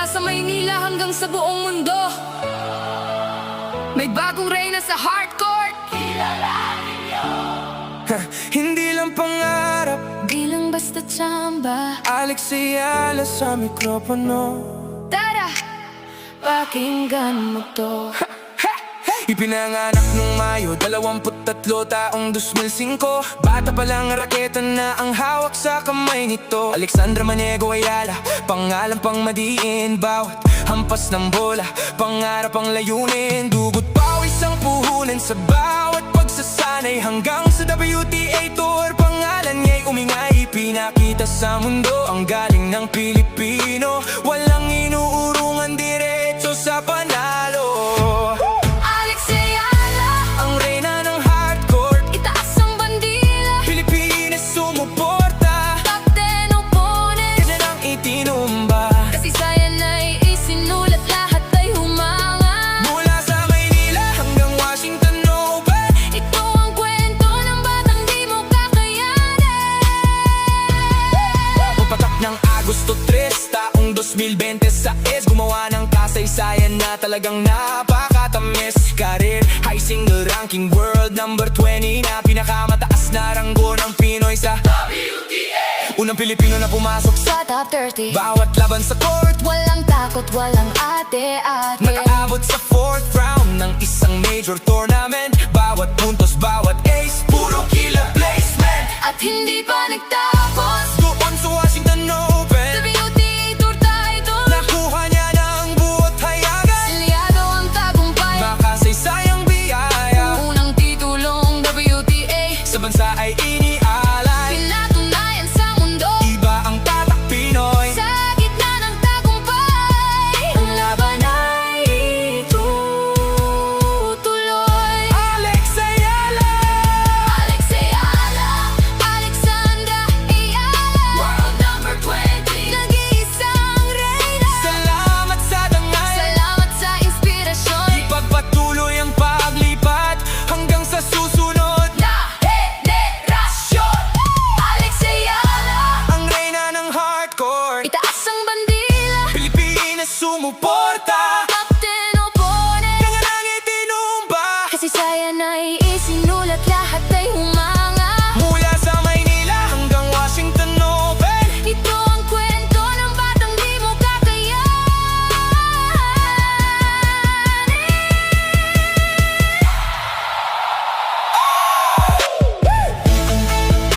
Mula sa Maynila hanggang sa buong mundo, may bagong reyna sa hardcore. Kilalanin niyo. Hindi lang pangarap, Di lang basta tsamba. Alex Ayala sa mikropono. Tara, pakinggan mo to. Ipinanganak nung Mayo 23 taong 2005. Bata pa lang raketa na ang hawak sa kamay nito. Alexandra Maniego Ayala, pangalan pang madiin. Bawat hampas ng bola, pangarap ang layunin. Dugot pawis ang puhunan sa bawat pagsasanay. Hanggang sa WTA Tour, pangalan niya'y umingay. Pinakita sa mundo ang galing ng Pilipino. Walang inuurungan, diretso sa panalo. Agosto 3, taong 2020 sa gumawa ng kasaysayan na talagang napakatamis. Career, high single ranking, world number 20 na pinakamataas na ranggo ng Pinoy sa WTA. Unang Pilipino na pumasok Sa top 30, bawat laban sa court. walang takot, walang ate-ate. Nakaabot sa 4th round ng isang major tournament. Bawat puntos, bawat ace, puro killer placement. At hindi pa